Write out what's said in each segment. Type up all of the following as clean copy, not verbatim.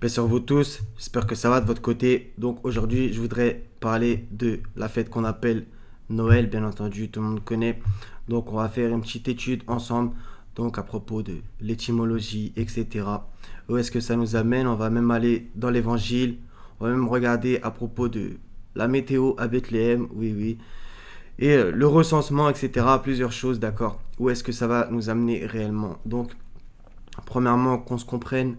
Paix sur vous tous, j'espère que ça va de votre côté. Donc aujourd'hui, je voudrais parler de la fête qu'on appelle Noël, bien entendu, tout le monde connaît. Donc on va faire une petite étude ensemble, donc à propos de l'étymologie, etc. Où est-ce que ça nous amène? On va même aller dans l'évangile, on va même regarder à propos de la météo à Bethléem, oui, oui. Et le recensement, etc. Plusieurs choses, d'accord. Où est-ce que ça va nous amener réellement? Donc, premièrement, qu'on se comprenne...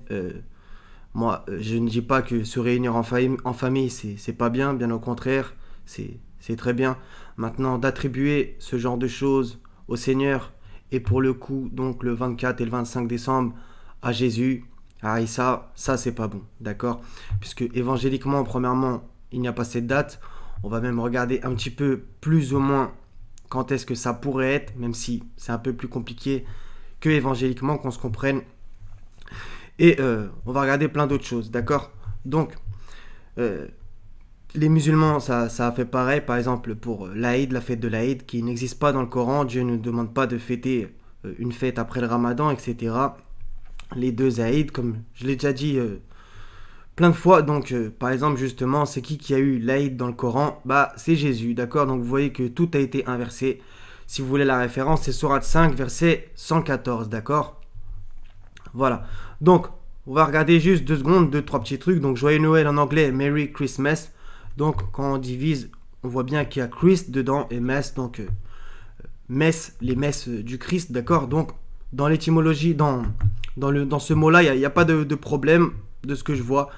moi, je ne dis pas que se réunir en famille, c'est pas bien, bien au contraire, c'est très bien. Maintenant, d'attribuer ce genre de choses au Seigneur, et pour le coup, donc le 24 et le 25 décembre, à Jésus, à Issa, ça c'est pas bon, d'accord? Puisque évangéliquement, premièrement, il n'y a pas cette date. On va même regarder un petit peu plus ou moins quand est-ce que ça pourrait être, même si c'est un peu plus compliqué que évangéliquement, qu'on se comprenne. Et on va regarder plein d'autres choses, d'accord? Donc, les musulmans, ça a fait pareil, par exemple pour l'Aïd, la fête de l'Aïd, qui n'existe pas dans le Coran. Dieu ne demande pas de fêter une fête après le Ramadan, etc. Les deux Aïd, comme je l'ai déjà dit plein de fois. Donc, par exemple, justement, c'est qui a eu l'Aïd dans le Coran? Bah, c'est Jésus, d'accord? Donc, vous voyez que tout a été inversé. Si vous voulez la référence, c'est Sourate 5, verset 114, d'accord? Voilà. Donc, on va regarder juste 2 secondes, 2-3 petits trucs. Donc, Joyeux Noël en anglais, Merry Christmas. Donc, quand on divise, on voit bien qu'il y a Christ dedans et Mass. Donc, messe, les messes du Christ, d'accord? Donc, dans l'étymologie, dans ce mot-là, il n'y a pas de problème de ce que je vois.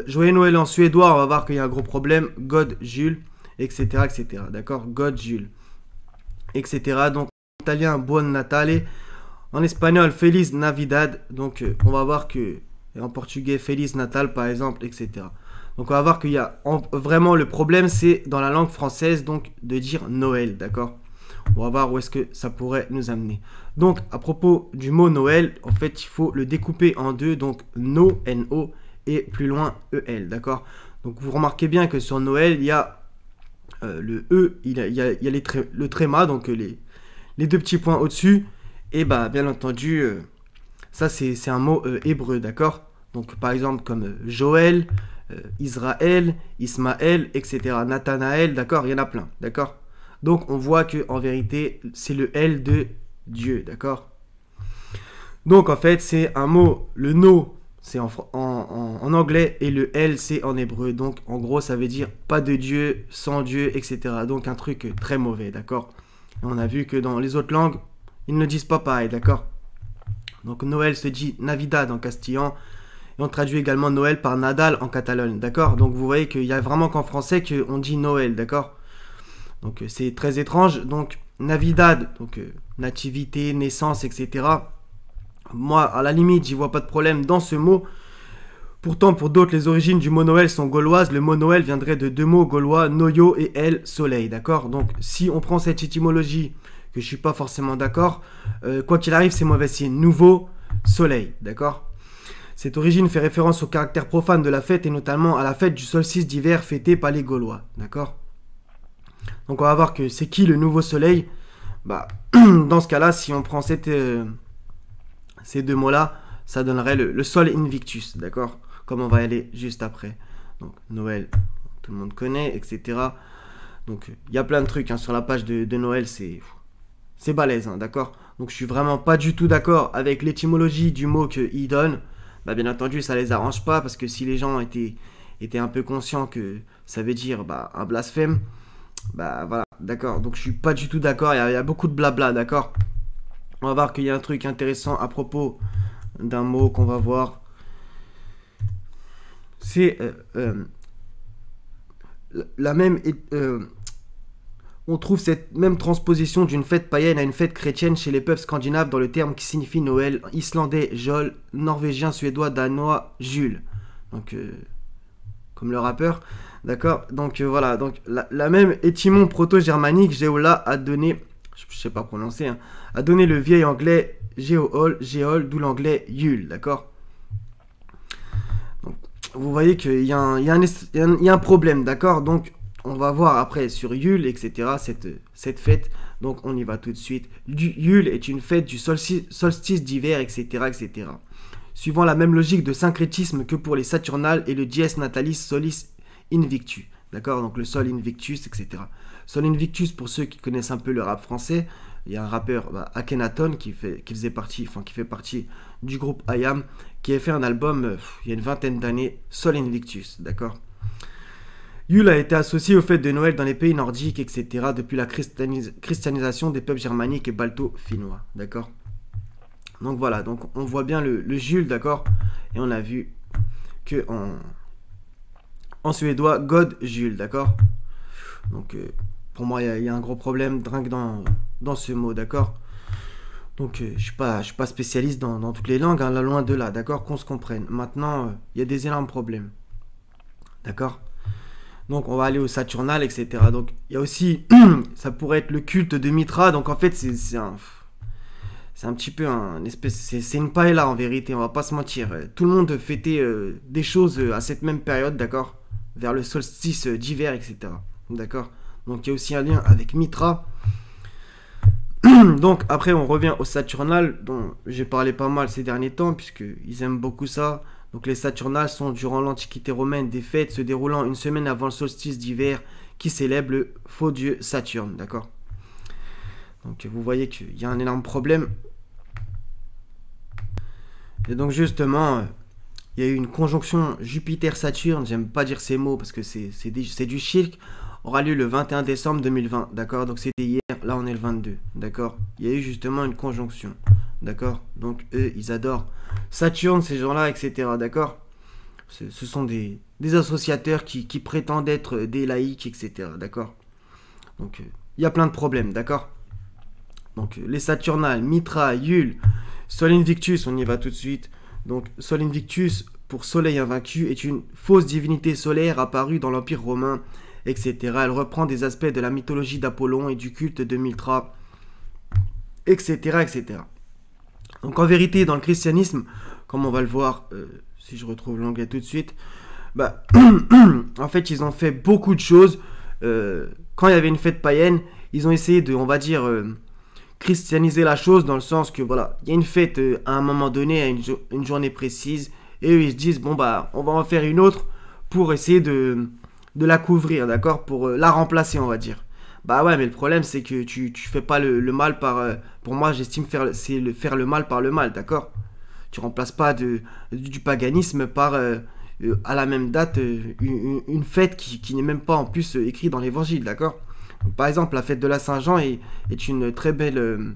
Joyeux Noël en suédois, on va voir qu'il y a un gros problème. God Jules, etc., etc. D'accord? God Jules, etc. Donc, en italien, Buon Natale. En espagnol, Feliz Navidad. Donc, on va voir que, en portugais, Feliz Natal, par exemple, etc. Donc, on va voir qu'il y a vraiment le problème, c'est dans la langue française, donc, de dire Noël, d'accord? On va voir où est-ce que ça pourrait nous amener. Donc, à propos du mot Noël, en fait, il faut le découper en deux. Donc, No, N-O, et plus loin, E-L, d'accord? Donc, vous remarquez bien que sur Noël, il y a le E, il y a le tréma, donc les 2 petits points au-dessus. Et bah, bien entendu, ça c'est un mot hébreu, d'accord? Donc par exemple comme Joël, Israël, Ismaël, etc. Nathanaël, d'accord? Il y en a plein, d'accord? Donc on voit que en vérité, c'est le L de Dieu, d'accord? Donc en fait, c'est un mot, le no, c'est en anglais, et le L, c'est en hébreu. Donc en gros, ça veut dire pas de Dieu, sans Dieu, etc. Donc un truc très mauvais, d'accord? Et on a vu que dans les autres langues, ils ne disent pas pareil, d'accord? Donc Noël se dit Navidad en castillan. Et on traduit également Noël par Nadal en Catalogne, d'accord? Donc vous voyez qu'il y a vraiment qu'en français qu'on dit Noël, d'accord? Donc c'est très étrange. Donc Navidad, donc nativité, naissance, etc. Moi, à la limite, j'y vois pas de problème dans ce mot. Pourtant, pour d'autres, les origines du mot Noël sont gauloises. Le mot Noël viendrait de 2 mots gaulois, noyo et el, soleil, d'accord? Donc si on prend cette étymologie, que je suis pas forcément d'accord, quoi qu'il arrive, c'est mauvais signe. Nouveau soleil, d'accord? Cette origine fait référence au caractère profane de la fête et notamment à la fête du solstice d'hiver fêtée par les Gaulois, d'accord? Donc on va voir que c'est qui le nouveau soleil? Bah, dans ce cas-là, si on prend ces 2 mots-là, ça donnerait le Sol Invictus, d'accord? Comme on va y aller juste après. Donc Noël, tout le monde connaît, etc. Donc il y a plein de trucs hein, sur la page de Noël, c'est balèze, hein, d'accord? Donc je suis vraiment pas du tout d'accord avec l'étymologie du mot qu'il donne. Bah, bien entendu, ça les arrange pas, parce que si les gens étaient un peu conscients que ça veut dire bah, un blasphème, bah voilà, d'accord? Donc je suis pas du tout d'accord, il y a beaucoup de blabla, d'accord? On va voir qu'il y a un truc intéressant à propos d'un mot qu'on va voir. C'est la même... on trouve cette même transposition d'une fête païenne à une fête chrétienne chez les peuples scandinaves dans le terme qui signifie Noël, islandais, Jol, norvégien, suédois, danois, Jules. Donc, comme le rappeur, d'accord? Donc, voilà, donc la même étymon proto-germanique, Géola, a donné, je sais pas prononcer, hein, a donné le vieil anglais Géol, d'où l'anglais Yule, d'accord? Donc, vous voyez qu'il y a un problème, d'accord? Donc, on va voir après sur Yule, etc., cette fête. Donc, on y va tout de suite. Yule est une fête du solstice d'hiver, etc., etc. suivant la même logique de syncrétisme que pour les Saturnales et le dies natalis solis invictus. D'accord, donc le sol invictus, etc. Sol invictus, pour ceux qui connaissent un peu le rap français, il y a un rappeur, Akhenaton, qui fait partie du groupe IAM, qui a fait un album il y a une vingtaine d'années, Sol Invictus, d'accord. Yule a été associé au fêtes de Noël dans les pays nordiques, etc., depuis la christianisation des peuples germaniques et balto-finnois, d'accord. Donc voilà, donc on voit bien le Jul, d'accord, et on a vu que en suédois, God Jul, d'accord. Donc pour moi, il y a un gros problème dingue dans ce mot, d'accord. Donc je suis pas spécialiste dans toutes les langues, hein, là, loin de là, d'accord, qu'on se comprenne. Maintenant, il y a des énormes problèmes, d'accord. Donc on va aller au Saturnal, etc. Donc il y a aussi, ça pourrait être le culte de Mitra, donc en fait c'est un petit peu c'est une paella en vérité, on va pas se mentir. Tout le monde fêtait des choses à cette même période, d'accord, vers le solstice d'hiver, etc. D'accord. Donc il y a aussi un lien avec Mitra. Donc après on revient au Saturnal, dont j'ai parlé pas mal ces derniers temps, puisqu'ils aiment beaucoup ça. Donc les Saturnales sont durant l'Antiquité romaine des fêtes se déroulant une semaine avant le solstice d'hiver qui célèbre le faux dieu Saturne, d'accord. Donc vous voyez qu'il y a un énorme problème. Et donc justement, il y a eu une conjonction Jupiter-Saturne, j'aime pas dire ces mots parce que c'est du shirk, aura lieu le 21 décembre 2020, d'accord. Donc c'était hier, là on est le 22, d'accord. Il y a eu justement une conjonction, d'accord. Donc eux, ils adorent Saturne, ces gens-là, etc., d'accord. Ce sont des associateurs qui prétendent être des laïcs, etc., d'accord. Donc il y a plein de problèmes, d'accord. Donc les Saturnales, Mitra, Yule, Sol Invictus, on y va tout de suite. Donc Sol Invictus, pour soleil invaincu, est une fausse divinité solaire apparue dans l'Empire romain, etc. Elle reprend des aspects de la mythologie d'Apollon et du culte de Mitra, etc., etc. Donc en vérité, dans le christianisme, comme on va le voir, si je retrouve l'onglet tout de suite, en fait, ils ont fait beaucoup de choses. Quand il y avait une fête païenne, ils ont essayé de, on va dire, christianiser la chose dans le sens que, voilà, il y a une fête à un moment donné, à une journée précise, et eux, ils se disent, bon, on va en faire une autre pour essayer de la couvrir, d'accord, pour la remplacer, on va dire. Bah ouais, mais le problème, c'est que tu fais pas le mal par... pour moi, j'estime faire le mal par le mal, d'accord. Tu remplaces pas du paganisme par, à la même date, une fête qui n'est même pas en plus écrite dans l'évangile, d'accord. Par exemple, la fête de la Saint-Jean est une très belle...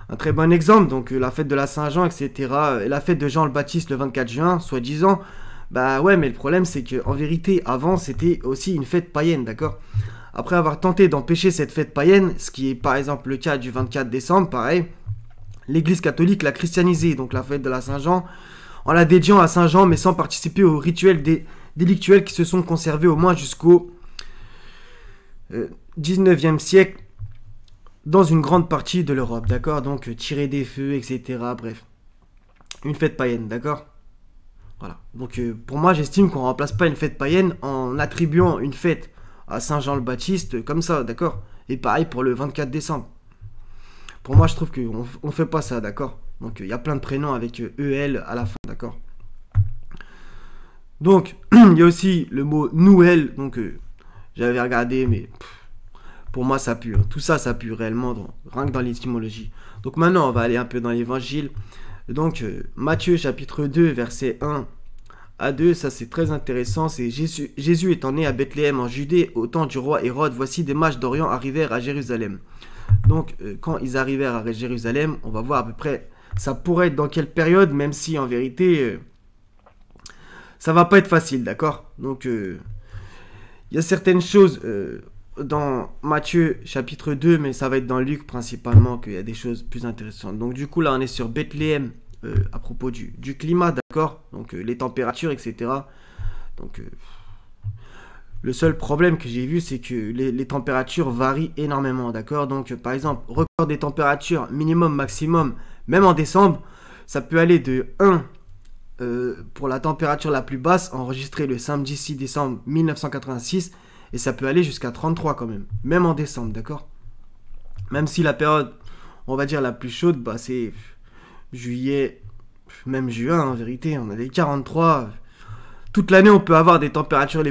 un très bon exemple, donc la fête de la Saint-Jean, etc. Et la fête de Jean le Baptiste le 24 juin, soi-disant... Bah ouais, mais le problème, c'est qu'en vérité, avant, c'était aussi une fête païenne, d'accord. Après avoir tenté d'empêcher cette fête païenne, ce qui est par exemple le cas du 24 décembre, pareil, l'Église catholique l'a christianisée, donc la fête de la Saint-Jean, en la dédiant à Saint-Jean, mais sans participer aux rituels délictuels qui se sont conservés au moins jusqu'au 19e siècle dans une grande partie de l'Europe, d'accord. Donc tirer des feux, etc. Bref, une fête païenne, d'accord. Voilà. Donc pour moi, j'estime qu'on ne remplace pas une fête païenne en attribuant une fête à Saint-Jean le Baptiste comme ça, d'accord. Et pareil pour le 24 décembre. Pour moi, je trouve qu'on ne fait pas ça, d'accord. Donc il y a plein de prénoms avec EL à la fin, d'accord. Donc il y a aussi le mot Noël, donc j'avais regardé, mais pour moi ça pue. Hein. Tout ça, ça pue réellement, rien que dans l'étymologie. Donc maintenant, on va aller un peu dans l'évangile. Donc Matthieu chapitre 2, verset 1 à 2, ça c'est très intéressant. C'est Jésus étant né à Bethléem en Judée au temps du roi Hérode, voici des mages d'Orient arrivèrent à Jérusalem. Donc quand ils arrivèrent à Jérusalem, on va voir à peu près, ça pourrait être dans quelle période, même si en vérité, ça va pas être facile, d'accord. Donc il y a certaines choses dans Matthieu chapitre 2, mais ça va être dans Luc principalement qu'il y a des choses plus intéressantes. Donc du coup là on est sur Bethléem à propos du climat, d'accord. Donc les températures, etc. Donc le seul problème que j'ai vu, c'est que les températures varient énormément, d'accord. Donc par exemple, record des températures minimum, maximum, même en décembre, ça peut aller de 1 pour la température la plus basse, enregistrée le samedi 6 décembre 1986, et ça peut aller jusqu'à 33 quand même en décembre, d'accord. Même si la période, on va dire, la plus chaude, bah, c'est juillet, Même juin, en vérité, on a des 43. Toute l'année, on peut avoir des températures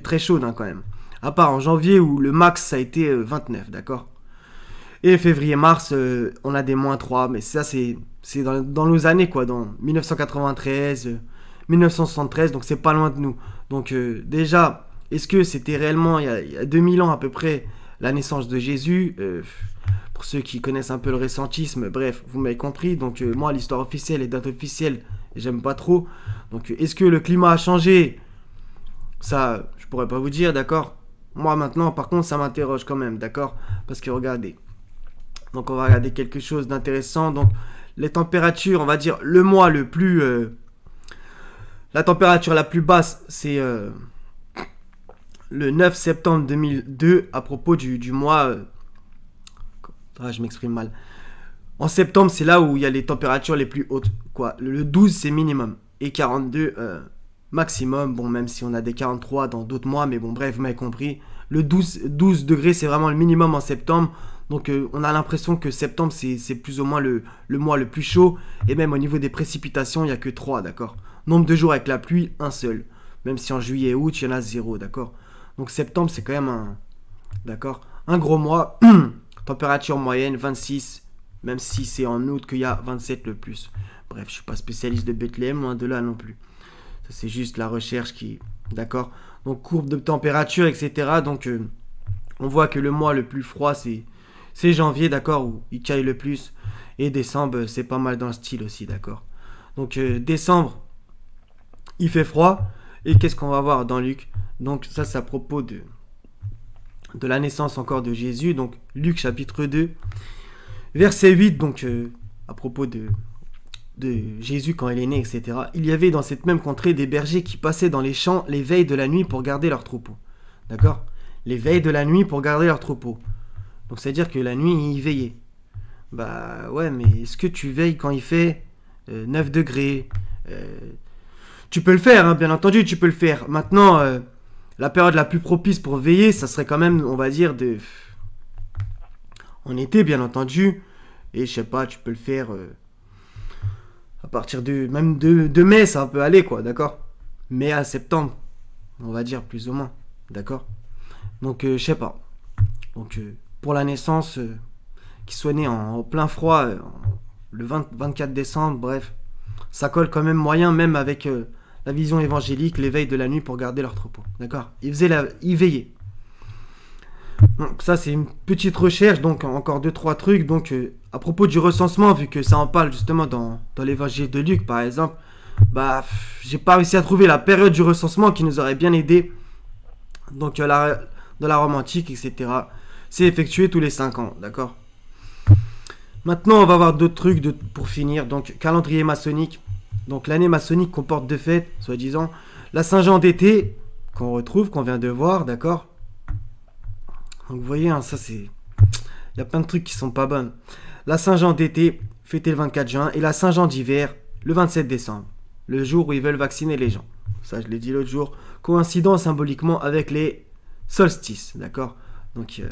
très chaudes, hein, quand même. À part en janvier où le max, ça a été 29, d'accord. Et février-mars, on a des -3, mais ça, c'est dans nos années, quoi, dans 1993, 1973, donc c'est pas loin de nous. Donc déjà, est-ce que c'était réellement, il y a 2000 ans à peu près, la naissance de Jésus? Pour ceux qui connaissent un peu le récentisme, bref, vous m'avez compris. Donc moi, l'histoire officielle et date officielle, j'aime pas trop. Donc est-ce que le climat a changé? Ça, je pourrais pas vous dire, d'accord. Moi maintenant, par contre, ça m'interroge quand même, d'accord. Parce que regardez. Donc on va regarder quelque chose d'intéressant. Donc les températures, on va dire le mois le plus... la température la plus basse, c'est le 9 septembre 2002 à propos du mois... je m'exprime mal. En septembre, c'est là où il y a les températures les plus hautes. Quoi. Le 12, c'est minimum. Et 42, maximum. Bon, même si on a des 43 dans d'autres mois. Mais bon, bref, vous m'avez compris. Le 12 degrés, c'est vraiment le minimum en septembre. Donc, on a l'impression que septembre, c'est plus ou moins le mois le plus chaud. Et même au niveau des précipitations, il n'y a que 3, d'accord. Nombre de jours avec la pluie, un seul. Même si en juillet et août, il y en a 0, d'accord. Donc, septembre, c'est quand même un gros mois. Température moyenne, 26. Même si c'est en août qu'il y a 27 le plus. Bref, je suis pas spécialiste de Bethléem, loin de là non plus. Ça, c'est juste la recherche qui... D'accord. Donc, courbe de température, etc. Donc, on voit que le mois le plus froid, c'est janvier, d'accord, où il caille le plus. Et décembre, c'est pas mal dans le style aussi, d'accord. Donc, décembre, il fait froid. Et qu'est-ce qu'on va voir dans Luc? Donc, ça, c'est à propos de la naissance encore de Jésus. Donc, Luc chapitre 2. Verset 8, donc à propos de Jésus quand il est né, etc. Il y avait dans cette même contrée des bergers qui passaient dans les champs les veilles de la nuit pour garder leurs troupeaux. D'accord? Les veilles de la nuit pour garder leurs troupeaux. Donc c'est-à-dire que la nuit, ils veillaient. Bah ouais, mais est-ce que tu veilles quand il fait 9 degrés Tu peux le faire, hein, bien entendu, tu peux le faire. Maintenant, la période la plus propice pour veiller, ça serait quand même, on va dire, en été, bien entendu. Et je sais pas, tu peux le faire à partir même de mai, ça peut aller, quoi, d'accord. Mai à septembre, on va dire, plus ou moins, d'accord. Donc, je sais pas. Donc, pour la naissance, qui soit né en plein froid, le 24 décembre, bref, ça colle quand même moyen, même avec la vision évangélique, l'éveil de la nuit pour garder leur troupeau, d'accord. Ils veillaient. Donc ça c'est une petite recherche, donc encore 2-3 trucs. Donc à propos du recensement, vu que ça en parle justement dans l'évangile de Luc par exemple, bah j'ai pas réussi à trouver la période du recensement qui nous aurait bien aidé. Donc dans la Rome antique, etc. C'est effectué tous les 5 ans, d'accord. Maintenant on va voir d'autres trucs pour finir. Donc calendrier maçonnique. Donc l'année maçonnique comporte 2 fêtes, soi-disant. La Saint-Jean d'été, qu'on vient de voir, d'accord. Donc vous voyez, hein, ça c'est... Il y a plein de trucs qui sont pas bonnes. La Saint-Jean d'été, fêtée le 24 juin, et la Saint-Jean d'hiver, le 27 décembre. Le jour où ils veulent vacciner les gens. Ça, je l'ai dit l'autre jour. Coïncidant symboliquement avec les solstices, d'accord. Donc,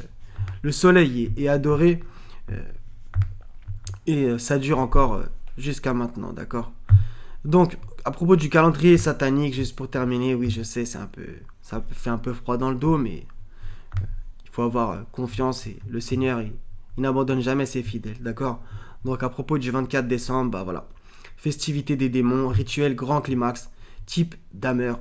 le soleil est adoré. Et ça dure encore jusqu'à maintenant, d'accord. Donc, à propos du calendrier satanique, juste pour terminer, oui, je sais, ça fait un peu froid dans le dos, mais... Il faut avoir confiance et le Seigneur, il n'abandonne jamais ses fidèles, d'accord. Donc à propos du 24 décembre, bah voilà. Festivité des démons, rituel grand climax, type dameur,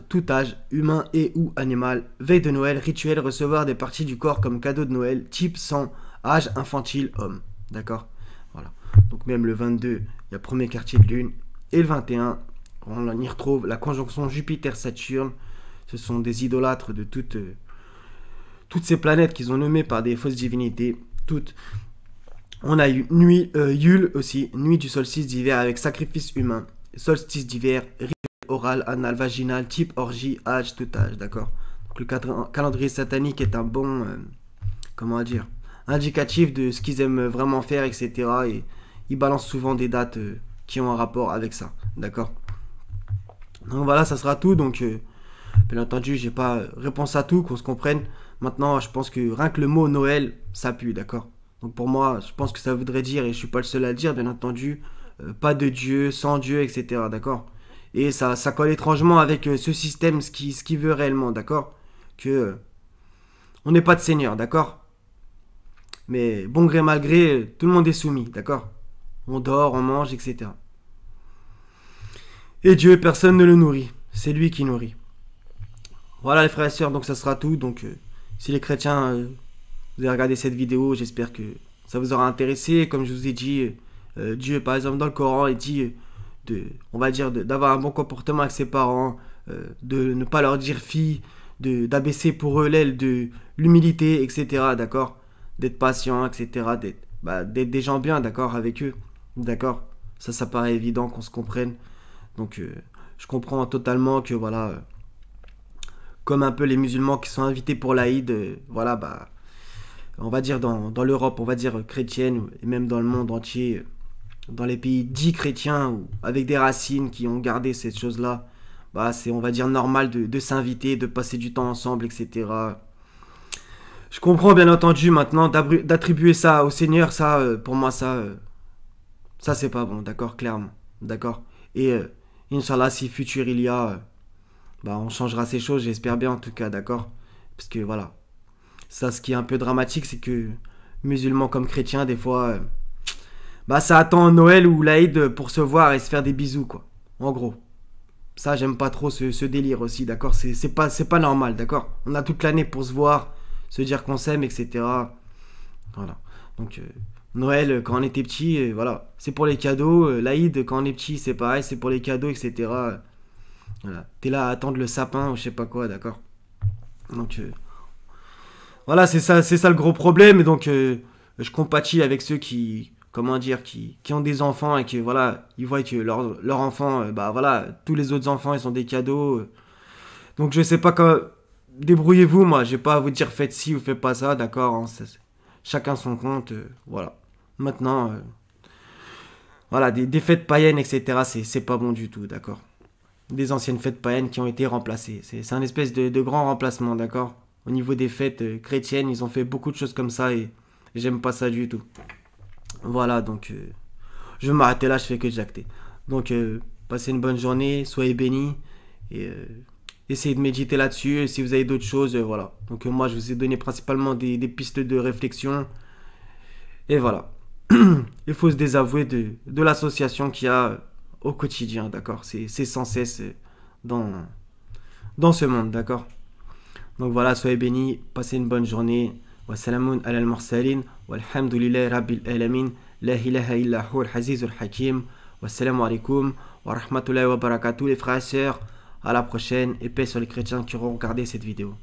tout âge, humain et ou animal, veille de Noël, rituel recevoir des parties du corps comme cadeau de Noël, type sang, âge infantile, homme, d'accord. Voilà. Donc même le 22, il y a premier quartier de lune, et le 21, on y retrouve la conjonction Jupiter-Saturne. Ce sont des idolâtres de toutes ces planètes qu'ils ont nommées par des fausses divinités, toutes. On a eu Yule aussi, nuit du solstice d'hiver avec sacrifice humain, solstice d'hiver, rituel oral, anal, vaginal, type orgie, âge, tout âge, d'accord. Donc le calendrier satanique est un bon, indicatif de ce qu'ils aiment vraiment faire, etc. Et ils balancent souvent des dates qui ont un rapport avec ça, d'accord. Donc voilà, ça sera tout. Donc bien entendu, j'ai pas réponse à tout, qu'on se comprenne. Maintenant, je pense que rien que le mot Noël, ça pue, d'accord. Donc pour moi, je pense que ça voudrait dire, et je suis pas le seul à le dire, bien entendu, pas de Dieu, sans Dieu, etc. D'accord? Et ça colle étrangement avec ce système, ce qui veut réellement, d'accord? Que on n'est pas de Seigneur, d'accord? Mais bon gré mal gré, tout le monde est soumis, d'accord? On dort, on mange, etc. Et Dieu, personne ne le nourrit. C'est lui qui nourrit. Voilà les frères et sœurs, donc ça sera tout. Donc si les chrétiens, vous avez regardé cette vidéo, j'espère que ça vous aura intéressé. Comme je vous ai dit, Dieu, par exemple, dans le Coran, il dit on va dire, d'avoir un bon comportement avec ses parents, de ne pas leur dire fille, d'abaisser pour eux l'aile de l'humilité, etc. D'accord? D'être patient, etc. D'être des gens bien, d'accord, avec eux. D'accord? Ça paraît évident qu'on se comprenne. Donc, je comprends totalement que, voilà, comme un peu les musulmans qui sont invités pour l'Aïd, voilà, bah, on va dire dans l'Europe, on va dire chrétienne, et même dans le monde entier, dans les pays dits chrétiens, ou avec des racines qui ont gardé cette chose-là, bah, c'est, on va dire, normal de s'inviter, de passer du temps ensemble, etc. Je comprends bien entendu maintenant d'attribuer ça au Seigneur, ça, pour moi, ça c'est pas bon, d'accord, clairement, d'accord. Et Inch'Allah, si futur il y a, bah, on changera ces choses, j'espère bien en tout cas, d'accord. Parce que voilà, ça, ce qui est un peu dramatique, c'est que musulmans comme chrétiens, des fois, bah, ça attend Noël ou l'Aïd pour se voir et se faire des bisous, quoi. En gros. Ça, j'aime pas trop ce délire aussi, d'accord. C'est pas normal, d'accord. On a toute l'année pour se voir, se dire qu'on s'aime, etc. Voilà. Donc, Noël, quand on était petit, voilà, c'est pour les cadeaux. L'Aïd, quand on est petit, c'est pareil, c'est pour les cadeaux, etc. Voilà. T'es là à attendre le sapin ou je sais pas quoi, d'accord. Donc, voilà, c'est ça le gros problème. Et donc, je compatis avec ceux qui, comment dire, qui ont des enfants et que, voilà, ils voient que leur enfant, bah voilà, tous les autres enfants, ils ont des cadeaux. Donc, je sais pas quand. Débrouillez-vous, moi, j'ai pas à vous dire faites ci ou faites pas ça, d'accord, hein, chacun son compte, voilà. Maintenant, voilà, des fêtes païennes, etc., c'est pas bon du tout, d'accord. Des anciennes fêtes païennes qui ont été remplacées. C'est un espèce de grand remplacement, d'accord. Au niveau des fêtes chrétiennes, ils ont fait beaucoup de choses comme ça et j'aime pas ça du tout. Voilà, donc je vais m'arrêter là, je fais que jacter. Donc, passez une bonne journée, soyez bénis et essayez de méditer là-dessus. Et si vous avez d'autres choses, voilà. Donc, moi, je vous ai donné principalement des pistes de réflexion. Et voilà. Il faut se désavouer de l'association qu'il y a au quotidien, d'accord. C'est sans cesse dans ce monde, d'accord. Donc voilà, soyez bénis, passez une bonne journée. Wassalamun ala al-mursalin, walhamdulillahi rabbil alamin, la ilaha illa hu al-aziz al-hakim. Wassalamu alaikum, wa rahmatullahi wa barakatuh les frères et sœurs. À la prochaine, et paix sur les chrétiens qui auront regardé cette vidéo.